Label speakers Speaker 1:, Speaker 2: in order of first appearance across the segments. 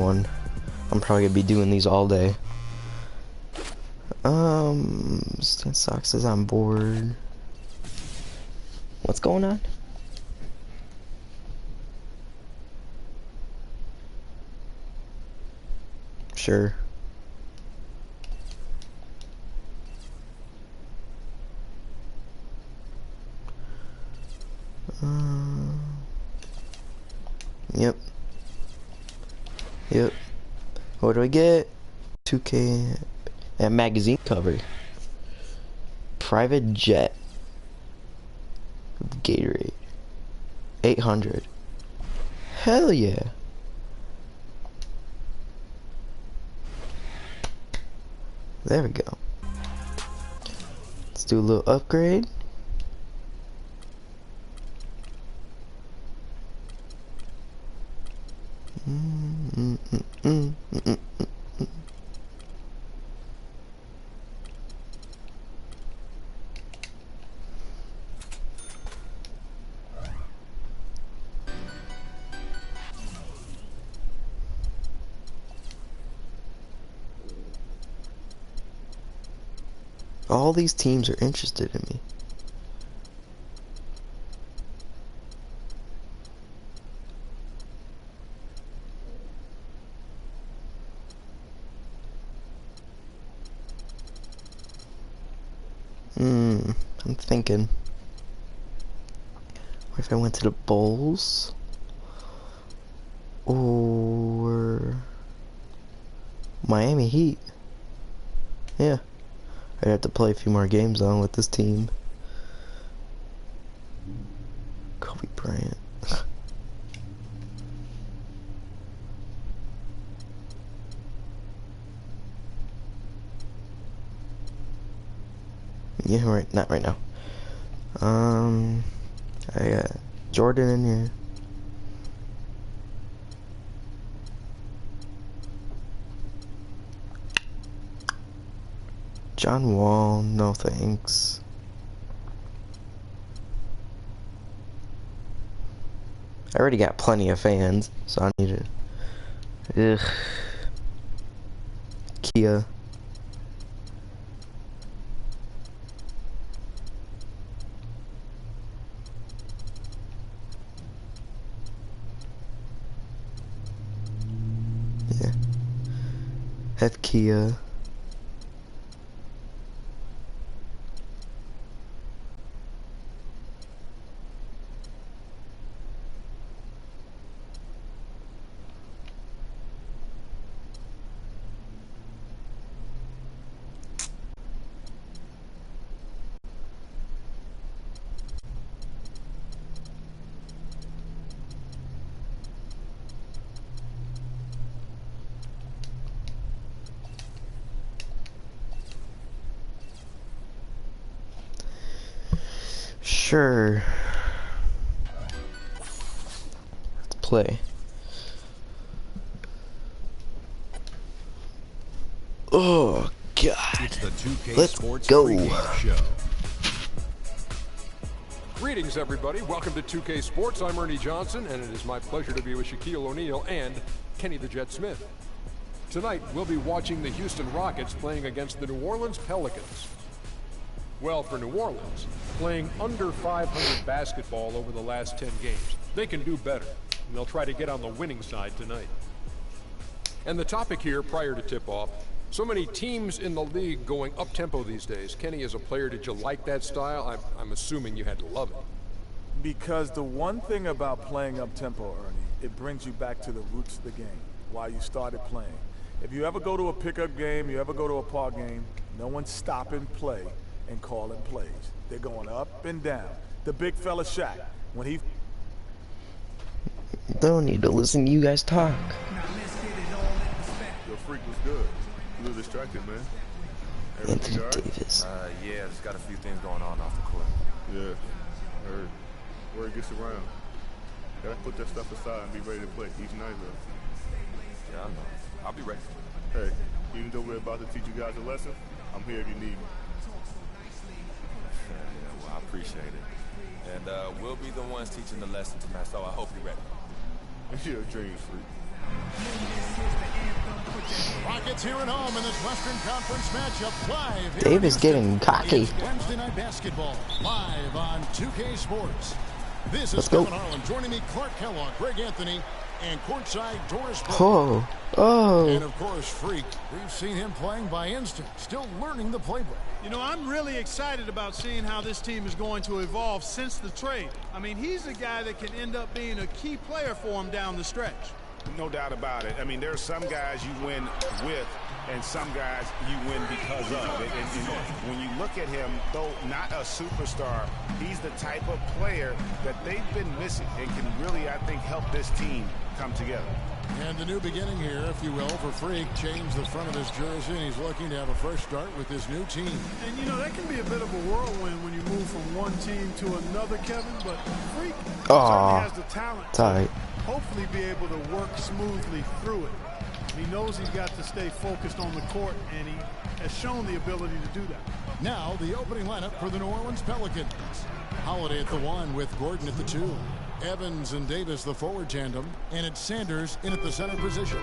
Speaker 1: one. I'm probably gonna be doing these all day. Stan Sox is on board. What's going on? Sure. Yep. Yep. What do I get? 2K and magazine cover. Private jet. Gatorade. 800. Hell yeah. There we go. Let's do a little upgrade. All these teams are interested in me. I'm thinking. What if I went to the Bulls? Or Miami Heat? Yeah. I'd have to play a few more games on with this team. Kobe Bryant. Yeah, right. Not right now. I got Jordan in here. John Wall, no thanks. I already got plenty of fans, so I need to. Ugh. Kia. Yeah. Have Kia. Sure. Let's play. Oh God.
Speaker 2: It's the 2K
Speaker 1: Let's
Speaker 2: Sports
Speaker 1: go.
Speaker 2: Pregame Show.
Speaker 3: Greetings, everybody. Welcome to 2K Sports. I'm Ernie Johnson, and it is my pleasure to be with Shaquille O'Neal and Kenny the Jet Smith. Tonight, we'll be watching the Houston Rockets playing against the New Orleans Pelicans. Well, for New Orleans, playing under 500 basketball over the last 10 games, they can do better, and they'll try to get on the winning side tonight. And the topic here, prior to tip-off, so many teams in the league going up-tempo these days. Kenny, as a player, did you like that style? I'm assuming you had to love it.
Speaker 4: Because the one thing about playing up-tempo, Ernie, it brings you back to the roots of the game, why you started playing. If you ever go to a pickup game, you ever go to a park game, no one's stopping play and calling plays. They're going up and down. The big fella Shaq, when he...
Speaker 1: Don't need to listen to you guys talk.
Speaker 5: Your freak was good. You were distracted, man.
Speaker 1: Anthony
Speaker 5: Everything all right?
Speaker 1: Davis.
Speaker 6: Yeah, just got a few things going on off the court.
Speaker 5: Yeah, heard. Word gets around. Gotta put that stuff aside and be ready to play each night, though.
Speaker 6: Yeah, I know. I'll be ready.
Speaker 5: Hey, even though we're about to teach you guys a lesson, I'm here if you need me.
Speaker 6: Yeah, well, I appreciate it. And we'll be the ones teaching the lesson tonight, so I hope you're ready.
Speaker 5: You're a dream freak.
Speaker 2: Rockets here at home in this Western Conference matchup live.
Speaker 1: Davis getting cocky.
Speaker 2: Wednesday Night Basketball live on 2K Sports. This
Speaker 1: Let's
Speaker 2: is
Speaker 1: go.
Speaker 2: Kevin Harlan. Joining me, Clark Kellogg, Greg Anthony, and courtside Doris Burke.
Speaker 1: Oh, oh.
Speaker 2: And of course, Freak. We've seen him playing by instinct, still learning the playbook.
Speaker 7: You know, I'm really excited about seeing how this team is going to evolve since the trade. I mean, he's a guy that can end up being a key player for him down the stretch.
Speaker 8: No doubt about it. I mean, there are some guys you win with and some guys you win because of. And when you look at him, though not a superstar, he's the type of player that they've been missing and can really, I think, help this team come together.
Speaker 2: And the new beginning here, if you will, for Freak. Changed the front of his jersey, and he's looking to have a fresh start with his new team.
Speaker 7: And, you know, that can be a bit of a whirlwind when you move from one team to another, Kevin. But Freak certainly has the talent to hopefully be able to work smoothly through it. He knows he's got to stay focused on the court, and he has shown the ability to do that.
Speaker 2: Now, the opening lineup for the New Orleans Pelicans. Holiday at the 1 with Gordon at the 2. Evans and Davis the forward tandem, and it's Sanders in at the center position.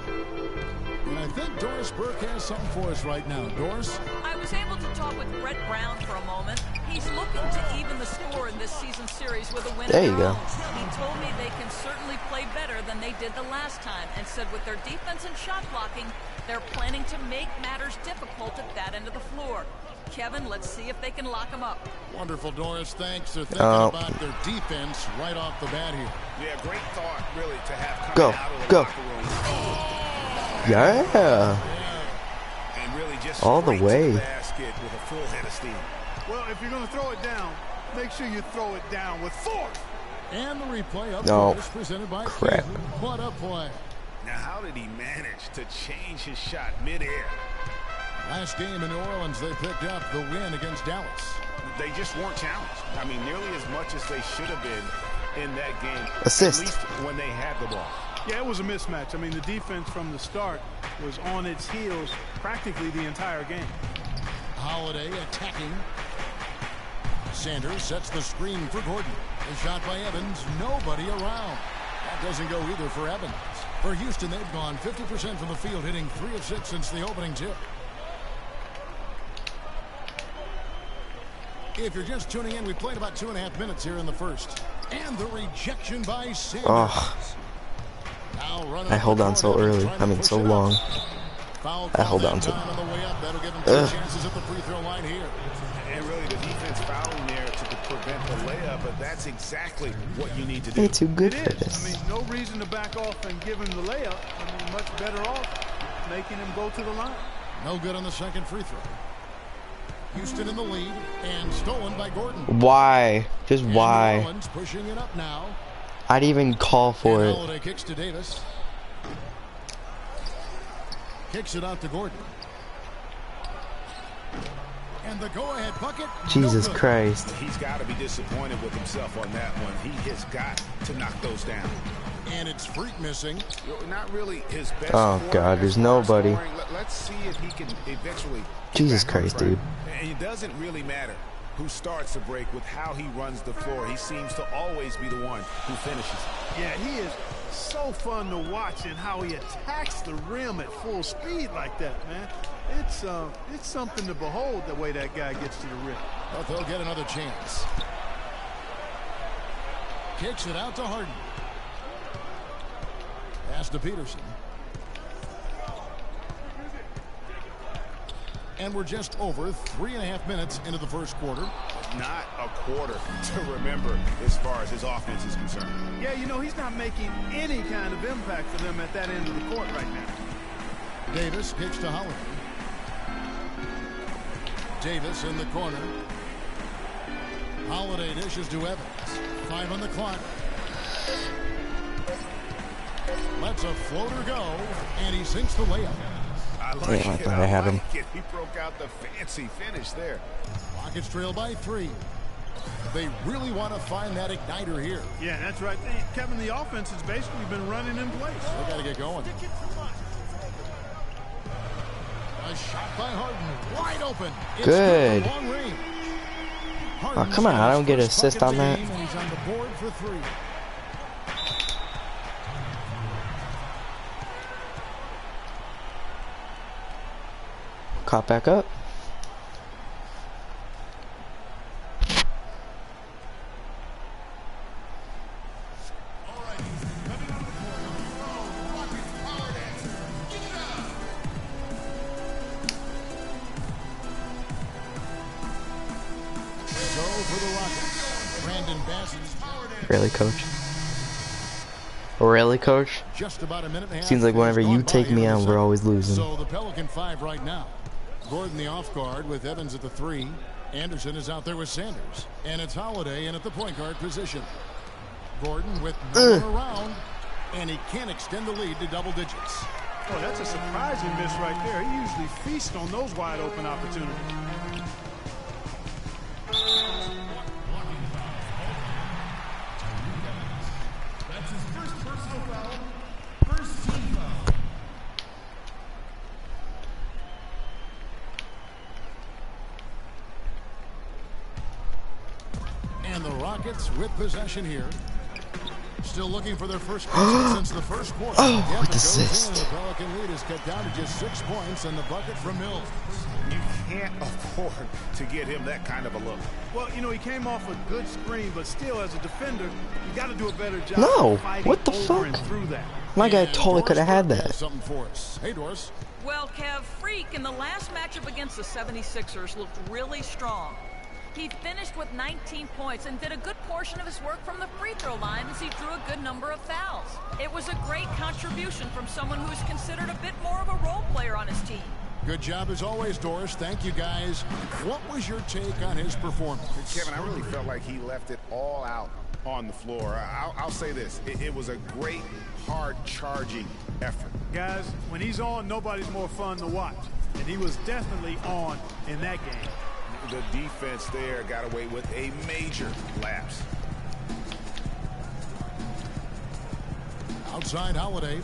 Speaker 2: And I think Doris Burke has something for us right now. Doris?
Speaker 9: I was able to talk with Brett Brown for a moment. He's looking to even the score in this season series with a win.
Speaker 1: There you go.
Speaker 9: He told me they can certainly play better than they did the last time, and said with their defense and shot blocking, they're planning to make matters difficult at that end of the floor. Kevin, let's see if they can lock them up.
Speaker 2: Wonderful, Doris. Thanks. They're thinking about their defense right off the bat here.
Speaker 8: Yeah, great thought, really, to have
Speaker 1: Go,
Speaker 8: coming out of the
Speaker 1: go.
Speaker 8: locker room.
Speaker 1: Yeah.
Speaker 8: And really just
Speaker 1: All the
Speaker 8: straight to
Speaker 1: way.
Speaker 8: the basket with a full head of steam.
Speaker 7: Well, if you're going to throw it down, make sure you throw it down with force.
Speaker 2: And the replay up
Speaker 1: No.
Speaker 2: close presented by
Speaker 1: Crap.
Speaker 2: Keaton. What a play.
Speaker 8: Now, how did he manage to change his shot midair?
Speaker 2: Last game in New Orleans, they picked up the win against Dallas.
Speaker 8: They just weren't challenged. I mean, nearly as much as they should have been in that game.
Speaker 1: Assist.
Speaker 8: At least when they had the ball.
Speaker 7: Yeah, it was a mismatch. I mean, the defense from the start was on its heels practically the entire game.
Speaker 2: Holiday attacking. Sanders sets the screen for Gordon. A shot by Evans. Nobody around. That doesn't go either for Evans. For Houston, they've gone 50% from the field, hitting 3 of 6 since the opening tip. If you're just tuning in, we played about 2.5 minutes here in the first. And the rejection by Sanders.
Speaker 1: Oh, I held on so early. I mean, so long. I held on to.
Speaker 2: On the way up. That'll give him 2 chances at the free throw line here.
Speaker 8: And really, the defense fouling there to prevent the layup, but that's exactly what you need to do.
Speaker 1: They're too good
Speaker 7: It
Speaker 1: for
Speaker 7: is.
Speaker 1: this.
Speaker 7: I mean, no reason to back off and give him the layup. I mean, much better off making him go to the line.
Speaker 2: No good on the second free throw. Houston in the lead and stolen by Gordon.
Speaker 1: Why? Just
Speaker 2: And
Speaker 1: why?
Speaker 2: New Orleans pushing it up now.
Speaker 1: I'd even call for
Speaker 2: And
Speaker 1: it.
Speaker 2: Holiday kicks to Davis. Kicks it out to Gordon. And the go-ahead bucket.
Speaker 1: Jesus
Speaker 2: no good.
Speaker 1: Christ.
Speaker 8: He's got to be disappointed with himself on that one. He has got to knock those down.
Speaker 2: And it's Freak missing.
Speaker 8: Not really his best.
Speaker 1: Oh,
Speaker 8: scorer
Speaker 1: God, there's
Speaker 8: as far as
Speaker 1: nobody.
Speaker 8: scoring. Let's see if he can eventually.
Speaker 1: Jesus Christ, dude.
Speaker 8: And it doesn't really matter who starts the break with how he runs the floor. He seems to always be the one who finishes.
Speaker 7: Yeah, he is so fun to watch and how he attacks the rim at full speed like that, man. It's something to behold the way that guy gets to the rim.
Speaker 2: But they'll get another chance. Kicks it out to Harden. Pass to Peterson. And we're just over 3.5 minutes into the first quarter.
Speaker 8: Not a quarter to remember as far as his offense is concerned.
Speaker 7: Yeah, you know, he's not making any kind of impact for them at that end of the court right now.
Speaker 2: Davis kicks to Holiday. Davis in the corner. Holiday dishes to Evans. 5 on the clock. Lets a floater go, and he sinks the layup.
Speaker 8: I like
Speaker 1: Damn, I
Speaker 8: it.
Speaker 1: thought I had him.
Speaker 8: He broke out the fancy finish there.
Speaker 2: Rockets trail by 3. They really want to find that igniter here.
Speaker 7: Yeah, that's right. Hey, Kevin, the offense has basically been running in place.
Speaker 2: They got to get going. A shot by Harden, wide open. It's
Speaker 1: Good.
Speaker 2: from long range.
Speaker 1: Oh, come on, I don't get an assist on that.
Speaker 2: And he's on the board for 3.
Speaker 1: Caught back up. Really, coach? Really, coach?
Speaker 2: Just about a minute and a half.
Speaker 1: Seems like whenever you take me on, we're always losing.
Speaker 2: So the Pelican 5 right now. Gordon the off guard with Evans at the 3. Anderson is out there with Sanders. And it's Holiday in at the point guard position. Gordon with no one around. And he can't extend the lead to double digits.
Speaker 7: Oh, that's a surprising miss right there. He usually feasts on those wide open opportunities.
Speaker 2: And the Rockets with possession here. Still looking for their first basket since the first quarter.
Speaker 1: Oh,
Speaker 2: Yep,
Speaker 1: with
Speaker 2: it goes
Speaker 1: assist.
Speaker 2: in, and the Pelican lead is cut down to just 6 points, and the bucket from Mills.
Speaker 8: You can't afford to get him that kind of a look.
Speaker 7: Well, you know, he came off a good screen, but still, as a defender, you got to do a better job.
Speaker 1: No,
Speaker 7: of fighting
Speaker 1: what the
Speaker 7: over
Speaker 1: fuck?
Speaker 7: and through that.
Speaker 1: My guy
Speaker 2: And
Speaker 1: totally
Speaker 2: Doris
Speaker 1: could have had
Speaker 2: Burke
Speaker 1: that.
Speaker 2: has something for us. Hey, Doris.
Speaker 9: Well, Kev, Freak in the last matchup against the 76ers looked really strong. He finished with 19 points and did a good portion of his work from the free throw line as he drew a good number of fouls. It was a great contribution from someone who is considered a bit more of a role player on his team.
Speaker 2: Good job as always, Doris. Thank you, guys. What was your take on his performance?
Speaker 8: Kevin, I really felt like he left it all out on the floor. I'll say this. It was a great, hard-charging effort.
Speaker 7: Guys, when he's on, nobody's more fun to watch. And he was definitely on in that game.
Speaker 8: The defense there got away with a major lapse.
Speaker 2: Outside Holiday.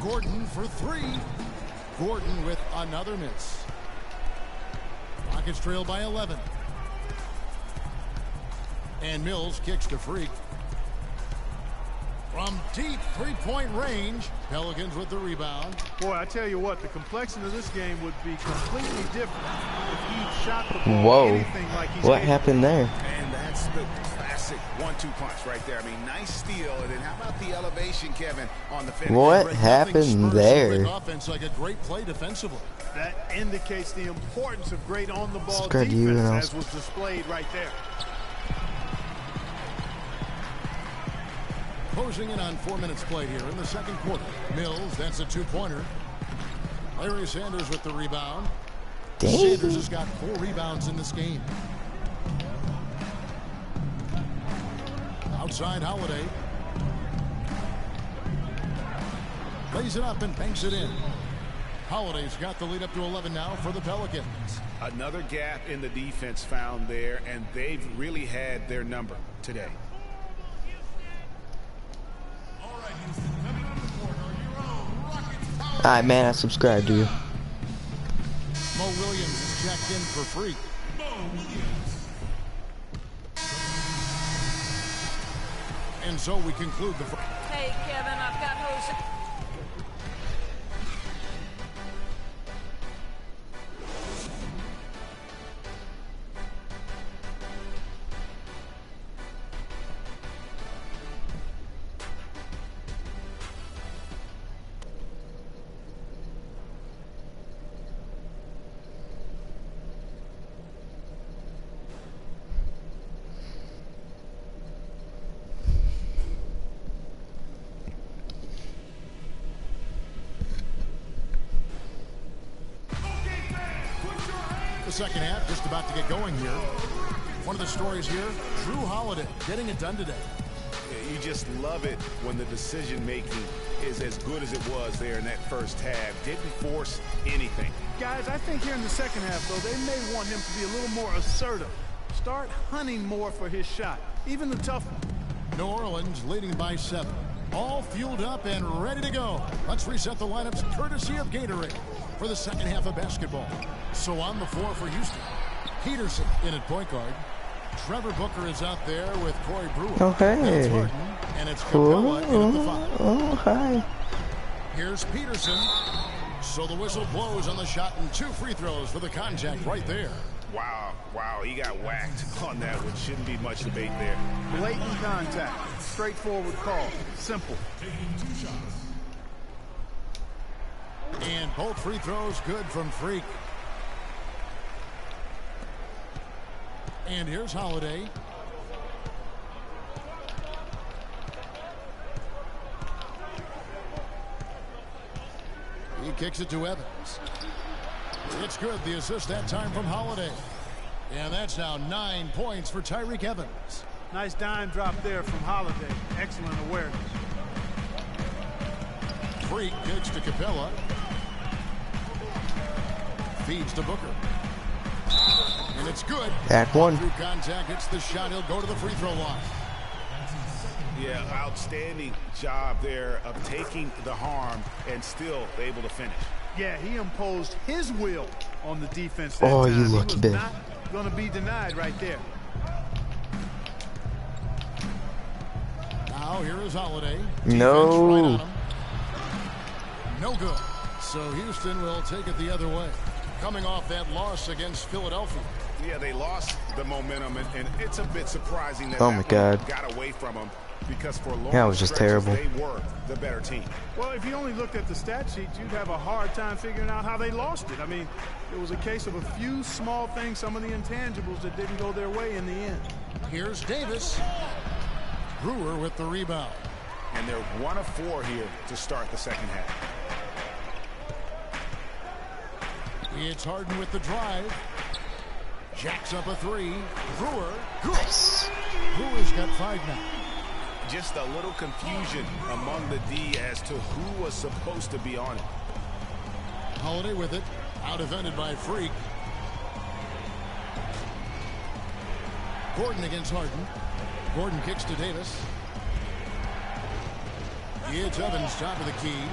Speaker 2: Gordon for 3. Gordon with another miss. Rockets trail by 11. And Mills kicks to Freak. From deep three-point range, Pelicans with the rebound.
Speaker 7: Boy, I tell you what, the complexion of this game would be completely different if he shot the ball
Speaker 1: Whoa.
Speaker 7: anything like he's
Speaker 1: What
Speaker 7: capable.
Speaker 1: happened there?
Speaker 8: And that's the classic 1-2 punch right there. I mean, nice steal. And then how about the elevation, Kevin, on the finish?
Speaker 1: What
Speaker 2: Nothing
Speaker 1: happened
Speaker 2: spurs
Speaker 1: there?
Speaker 2: quick offense like a great play defensively.
Speaker 7: That indicates the importance of great on-the-ball
Speaker 1: Subscribe to
Speaker 7: defense,
Speaker 1: you and I'll-
Speaker 7: as was displayed right there.
Speaker 2: Closing in on 4 minutes played here in the second quarter. Mills, that's a 2-pointer. Larry Sanders with the rebound.
Speaker 1: Dang.
Speaker 2: Sanders has got 4 rebounds in this game. Outside Holiday. Lays it up and banks it in. Holiday's got the lead up to 11 now for the Pelicans.
Speaker 8: Another gap in the defense found there, and they've really had their number today.
Speaker 1: Alright, man, I subscribed to you.
Speaker 2: Mo Williams is checked in for Freak. And so we conclude the...
Speaker 9: Hey, Kevin, I've got Jose.
Speaker 2: The second half just about to get going here. One of the stories here, Drew Holiday getting it done today.
Speaker 8: Yeah, you just love it when the decision-making is as good as it was there in that first half. Didn't force anything.
Speaker 7: Guys, I think here in the second half, though, they may want him to be a little more assertive. Start hunting more for his shot, even the tough one.
Speaker 2: New Orleans leading by 7. All fueled up and ready to go. Let's reset the lineups courtesy of Gatorade for the second half of basketball. So on the floor for Houston, Peterson in at point guard. Trevor Booker is out there with Corey Brewer.
Speaker 1: Oh, hey.
Speaker 2: That's Harden, and it's Capella in at the 5.
Speaker 1: Oh, hi.
Speaker 2: Here's Peterson. So the whistle blows on the shot and 2 free throws for the contact right there.
Speaker 8: Wow, he got whacked on that one. Shouldn't be much debate there.
Speaker 7: Blatant contact. Straightforward call. Simple.
Speaker 2: And both free throws good from Freak. And here's Holiday. He kicks it to Evans. It's good. The assist that time from Holiday. And that's now 9 points for Tyreke Evans.
Speaker 7: Nice dime drop there from Holiday. Excellent awareness.
Speaker 2: Freak kicks to Capella. Feeds to Booker. And it's good.
Speaker 1: Back one.
Speaker 2: Through contact, hits the shot. He'll go to the free throw line.
Speaker 8: Yeah, outstanding job there of taking the harm and still able to finish.
Speaker 7: Yeah, he imposed his will on the defense that
Speaker 1: Oh,
Speaker 7: time.
Speaker 1: you lucky
Speaker 7: He was
Speaker 1: bitch.
Speaker 7: not going to be denied right there.
Speaker 2: Now here is Holiday.
Speaker 1: No.
Speaker 2: Defense right on him. No good. So Houston will take it the other way. Coming off that loss against Philadelphia.
Speaker 8: Yeah, they lost the momentum, and it's a bit surprising that
Speaker 1: Oh my God.
Speaker 8: got away from them, because for long
Speaker 1: Yeah, it was just
Speaker 8: stretches,
Speaker 1: terrible.
Speaker 8: they were the better team.
Speaker 7: Well, if you only looked at the stat sheet, you'd have a hard time figuring out how they lost it. I mean, it was a case of a few small things, some of the intangibles that didn't go their way in the end.
Speaker 2: Here's Davis. Brewer with the rebound.
Speaker 8: And they're 1 of 4 here to start the second half.
Speaker 2: It's Harden with the drive. Jacks up a 3. Brewer. Good.
Speaker 1: Nice.
Speaker 2: Brewer's got 5 now.
Speaker 8: Just a little confusion among the D as to who was supposed to be on it.
Speaker 2: Holiday with it. Out defended by Freak. Gordon against Harden. Gordon kicks to Davis. It's Evans, top of the key.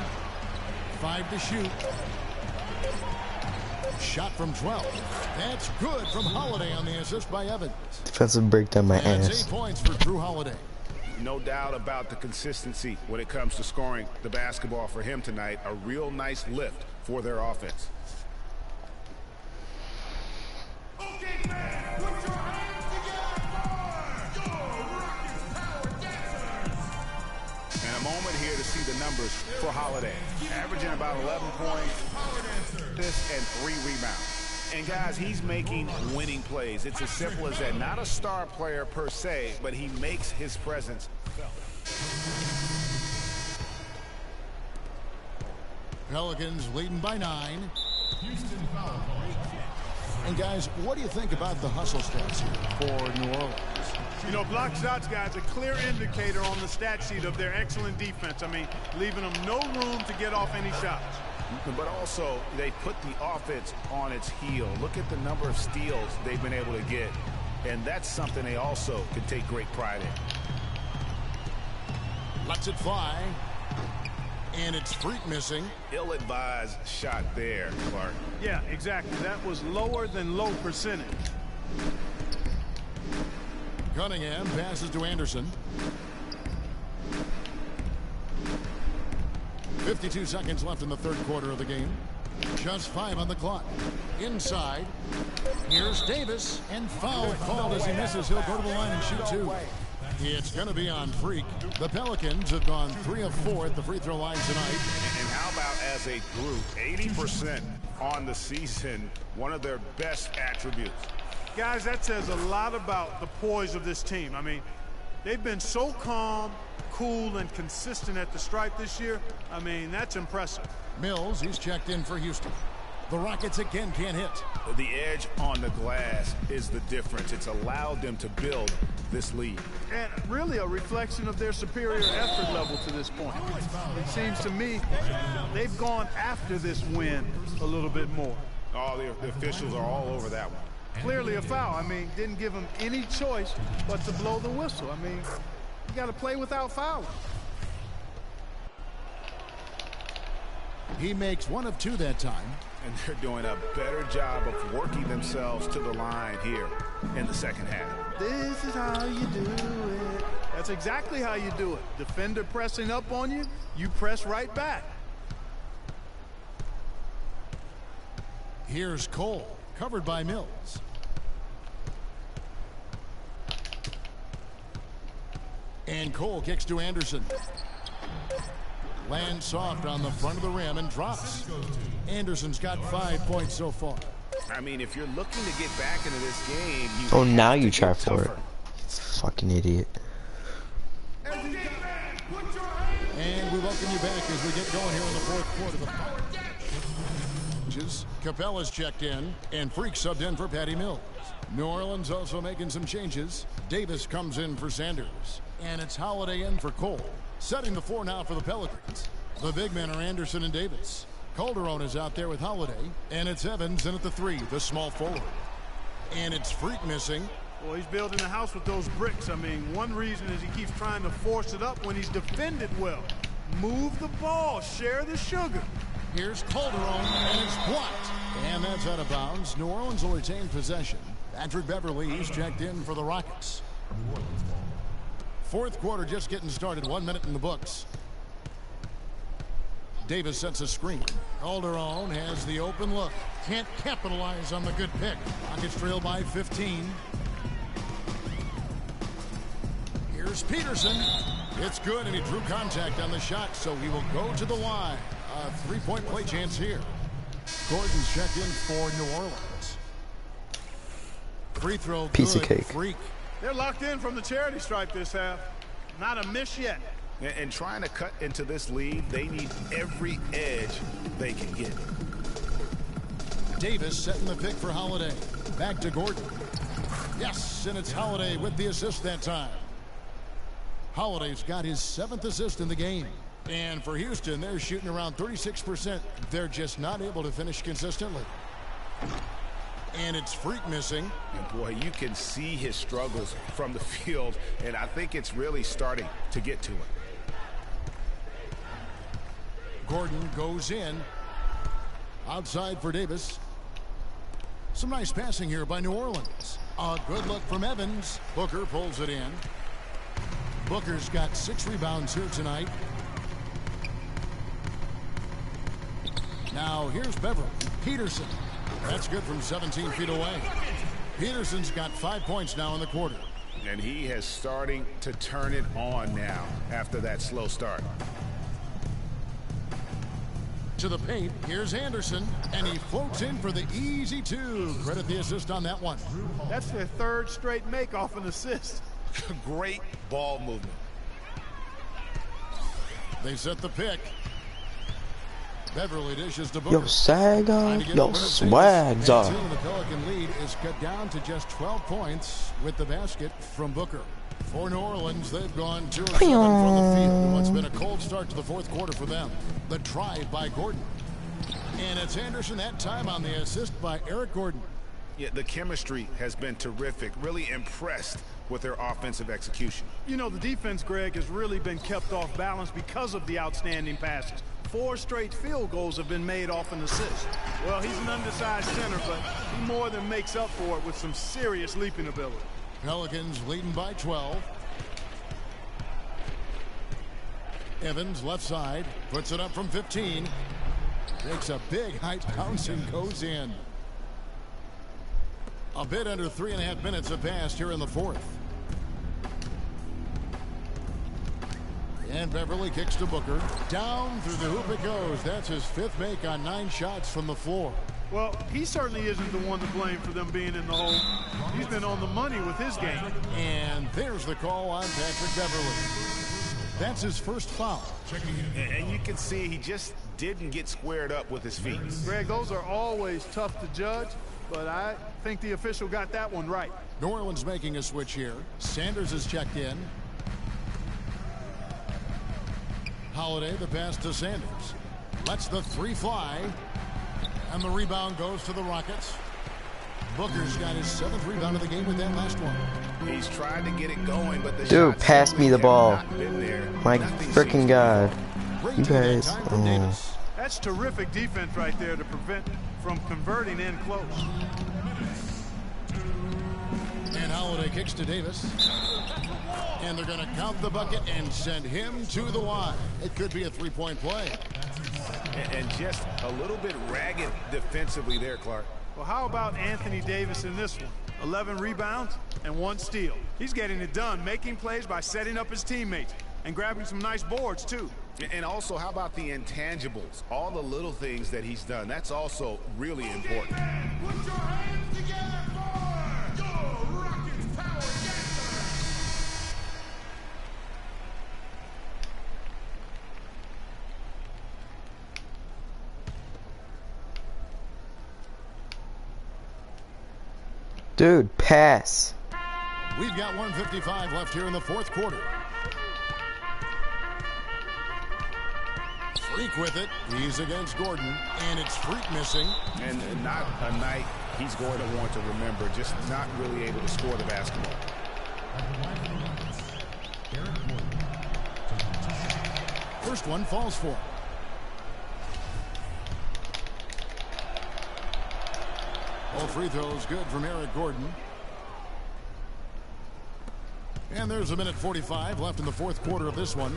Speaker 2: 5 to shoot. Shot from 12. That's good from Holiday on the assist by Evans.
Speaker 1: Defensive breakdown my
Speaker 2: That's
Speaker 1: ass.
Speaker 2: 8 points for Drew Holiday.
Speaker 8: No doubt about the consistency when it comes to scoring the basketball for him tonight. A real nice lift for their offense.
Speaker 10: Okay, man, put your hands together for your Rockets Power Dancers.
Speaker 8: And a moment here to see the numbers for Holiday. Averaging about 11 points, and 3 rebounds. And guys, he's making winning plays. It's as simple as that. Not a star player per se, but he makes his presence felt.
Speaker 2: Pelicans leading by 9. Houston foul. And guys, what do you think about the hustle stats here for New Orleans?
Speaker 7: You know, block shots, guys, a clear indicator on the stat sheet of their excellent defense. I mean, leaving them no room to get off any shots.
Speaker 8: But also, they put the offense on its heel. Look at the number of steals they've been able to get. And that's something they also can take great pride in.
Speaker 2: Lets it fly. And it's Freak missing.
Speaker 8: Ill-advised shot there, Clark.
Speaker 7: Yeah, exactly. That was lower than low percentage.
Speaker 2: Cunningham passes to Anderson. 52 seconds left in the third quarter of the game. Just 5 on the clock. Inside. Here's Davis. And foul called as he misses. He'll go to the line and shoot 2. It's going to be on Freak. The Pelicans have gone 3 of 4 at the free throw line tonight.
Speaker 8: And how about as a group, 80% on the season, one of their best attributes.
Speaker 7: Guys, that says a lot about the poise of this team. I mean, they've been so calm, cool, and consistent at the stripe this year. I mean, that's impressive.
Speaker 2: Mills, he's checked in for Houston. The Rockets again can't hit.
Speaker 8: The edge on the glass is the difference. It's allowed them to build this lead.
Speaker 7: And really a reflection of their superior effort level to this point. It seems to me they've gone after this win a little bit more.
Speaker 8: Oh, the officials are all over that one.
Speaker 7: Clearly a foul. I mean, didn't give them any choice but to blow the whistle. I mean, you got to play without fouling.
Speaker 2: He makes 1 of 2 that time.
Speaker 8: And they're doing a better job of working themselves to the line here in the second half.
Speaker 7: This is how you do it. That's exactly how you do it. Defender pressing up on you, you press right back.
Speaker 2: Here's Cole, covered by Mills. And Cole kicks to Anderson. Lands soft on the front of the rim and drops. Anderson's got 5 points so far.
Speaker 8: I mean, if you're looking to get back into this game, you
Speaker 1: oh, now you try for it. Fucking idiot.
Speaker 2: And we welcome you back as we get going here in the fourth quarter. Capella's checked in, and Freak subbed in for Patty Mills. New Orleans also making some changes. Davis comes in for Sanders, and it's Holiday in for Cole. Setting the floor now for the Pelicans. The big men are Anderson and Davis. Calderon is out there with Holiday, and it's Evans in at the 3, the small forward. And it's Freak missing.
Speaker 7: Well, he's building a house with those bricks. I mean, one reason is he keeps trying to force it up when he's defended well. Move the ball, share the sugar.
Speaker 2: Here's Calderon, and it's blocked. And that's out of bounds. New Orleans will retain possession. Patrick Beverly, he's checked in for the Rockets. Fourth quarter just getting started. 1 minute in the books. Davis sets a screen. Calderon has the open look. Can't capitalize on the good pick. Rockets trail by 15. Here's Peterson. It's good, and he drew contact on the shot, so he will go to the line. A 3-point play chance here. Gordon's checked in for New Orleans. Free throw.
Speaker 1: Piece of
Speaker 2: good.
Speaker 1: cake.
Speaker 2: Freak.
Speaker 7: They're locked in from the charity stripe this half. Not a miss yet.
Speaker 8: And trying to cut into this lead, they need every edge they can get.
Speaker 2: Davis setting the pick for Holiday. Back to Gordon. Yes, and it's Holiday with the assist that time. Holiday's got his 7th assist in the game. And for Houston, they're shooting around 36%. They're just not able to finish consistently. And it's Freak missing.
Speaker 8: And boy, you can see his struggles from the field, and I think it's really starting to get to him.
Speaker 2: Gordon goes in. Outside for Davis. Some nice passing here by New Orleans. A good look from Evans. Booker pulls it in. Booker's got 6 rebounds here tonight. Now here's Beverly. Peterson. That's good from 17 feet away. Peterson's got 5 points now in the quarter.
Speaker 8: And he is starting to turn it on now after that slow start.
Speaker 2: To the paint, here's Anderson, and he floats in for the easy 2. Credit the assist on that one.
Speaker 7: That's their 3rd straight make off an assist.
Speaker 8: Great ball movement.
Speaker 2: They set the pick. Beverly dishes to Booker.
Speaker 1: Yo, sag on. Yo, swags on.
Speaker 2: The Pelican lead is cut down to just 12 points with the basket from Booker. For New Orleans, they've gone 2 of 7 from the field. What's been a cold start to the fourth quarter for them. The drive by Gordon. And it's Anderson that time on the assist by Eric Gordon.
Speaker 8: Yeah, the chemistry has been terrific. Really impressed with their offensive execution.
Speaker 7: You know, the defense, Greg, has really been kept off balance because of the outstanding passes. 4 straight field goals have been made off an assist. Well, he's an undersized center, but he more than makes up for it with some serious leaping ability.
Speaker 2: Pelicans leading by 12. Evans left side, puts it up from 15. Takes a big height bounce and goes in. A bit under 3.5 minutes have passed here in the fourth. And Beverly kicks to Booker. Down through the hoop it goes. That's his 5th make on 9 shots from the floor.
Speaker 7: Well, he certainly isn't the one to blame for them being in the hole. He's been on the money with his game.
Speaker 2: And there's the call on Patrick Beverly. That's his first foul.
Speaker 8: And you can see he just didn't get squared up with his feet.
Speaker 7: Greg, those are always tough to judge, but I think the official got that one right.
Speaker 2: New Orleans making a switch here. Sanders is checked in. Holiday, the pass to Sanders. Lets the 3 fly. And the rebound goes to the Rockets. Booker's got his 7th rebound of the game with that last one.
Speaker 8: He's tried to get it going, but the
Speaker 1: dude, pass me the ball. My freaking God. You
Speaker 2: guys.
Speaker 7: That's terrific defense right there to prevent from converting in close.
Speaker 2: And Holiday kicks to Davis. And they're going to count the bucket and send him to the line. It could be a 3-point play.
Speaker 8: And just a little bit ragged defensively there, Clark.
Speaker 7: Well, how about Anthony Davis in this one? 11 rebounds and 1 steal. He's getting it done, making plays by setting up his teammates and grabbing some nice boards, too.
Speaker 8: And also, how about the intangibles? All the little things that he's done. That's also really important.
Speaker 10: Put your hands together for your Rockets Power Dancers.
Speaker 1: Dude, pass.
Speaker 2: We've got 1:55 left here in the fourth quarter. Freak with it. He's against Gordon, and it's Freak missing.
Speaker 8: And not a night he's going to want to remember, just not really able to score the basketball.
Speaker 2: First one falls for him. All free throws good from Eric Gordon. And there's a minute 45 left in the fourth quarter of this one.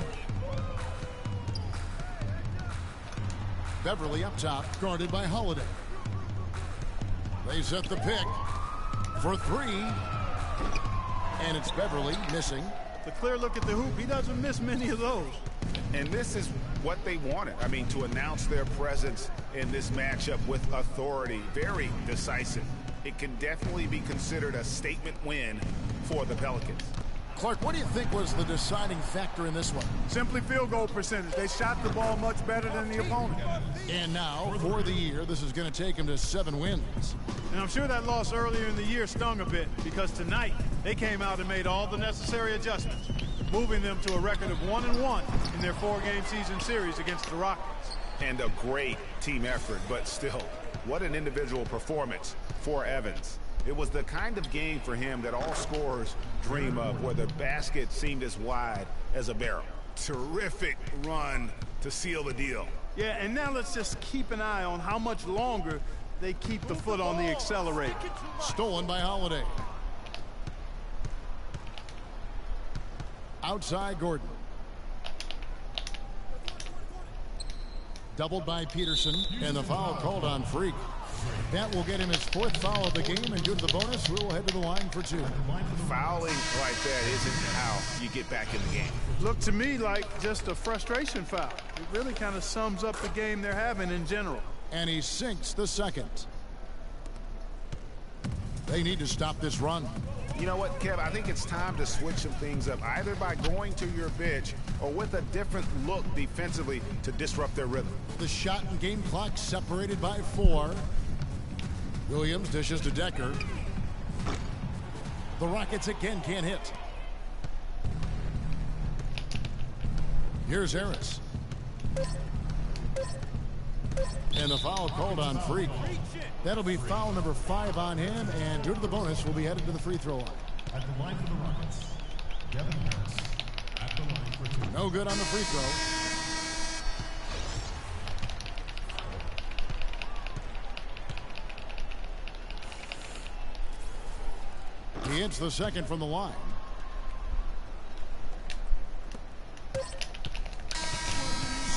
Speaker 2: Beverly up top, guarded by Holiday. They set the pick for 3. And it's Beverly missing.
Speaker 7: The clear look at the hoop. He doesn't miss many of those.
Speaker 8: And this is what they wanted. I mean, to announce their presence in this matchup with authority. Very decisive. It can definitely be considered a statement win for the Pelicans.
Speaker 2: Clark, what do you think was the deciding factor in this one?
Speaker 7: Simply field goal percentage. They shot the ball much better than the opponent.
Speaker 2: And now, for the year, this is going to take them to 7 wins.
Speaker 7: And I'm sure that loss earlier in the year stung a bit, because tonight they came out and made all the necessary adjustments, moving them to a record of 1-1 in their 4-game season series against the Rockets.
Speaker 8: And a great team effort, but still, what an individual performance for Evans. It was the kind of game for him that all scorers dream of, where the basket seemed as wide as a barrel. Terrific run to seal the deal.
Speaker 7: Yeah, and now let's just keep an eye on how much longer they keep the foot on the accelerator.
Speaker 2: Stolen by Holiday. Outside Gordon. Doubled by Peterson, and the foul called on Freak. That will get him his 4th foul of the game, and due to the bonus, we'll head to the line for 2.
Speaker 8: Fouling like that isn't how you get back in the game.
Speaker 7: Looked to me like just a frustration foul. It really kind of sums up the game they're having in general.
Speaker 2: And he sinks the second. They need to stop this run.
Speaker 8: You know what, Kev? I think it's time to switch some things up, either by going to your bench or with a different look defensively to disrupt their rhythm.
Speaker 2: The shot and game clock separated by 4. Williams dishes to Decker. The Rockets again can't hit. Here's Harris. And the foul called on Freak. That'll be foul number 5 on him, and due to the bonus, we'll be headed to the free throw line.
Speaker 10: At the line for the Rockets, Kevin Harris. At the line for 2.
Speaker 2: No good on the free throw. He hits the second from the line.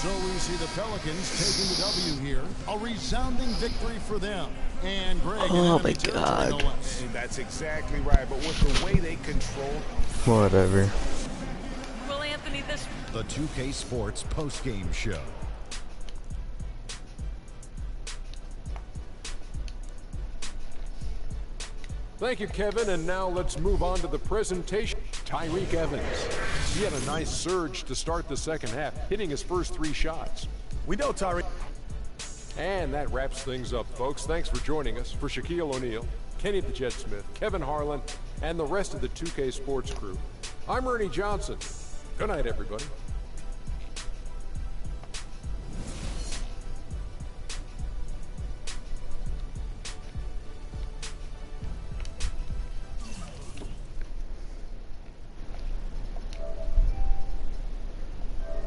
Speaker 2: So we see the Pelicans taking the W here. A resounding victory for them. And Greg.
Speaker 1: Oh my God.
Speaker 8: That's exactly right. But with the way they control.
Speaker 1: Whatever.
Speaker 9: Will Anthony, this.
Speaker 11: The 2K Sports post-game show.
Speaker 3: Thank you, Kevin, and now let's move on to the presentation. Tyreke Evans. He had a nice surge to start the second half, hitting his first 3 shots.
Speaker 4: We know Tyreke.
Speaker 3: And that wraps things up, folks. Thanks for joining us. For Shaquille O'Neal, Kenny the Jet Smith, Kevin Harlan, and the rest of the 2K Sports crew, I'm Ernie Johnson. Good night, everybody.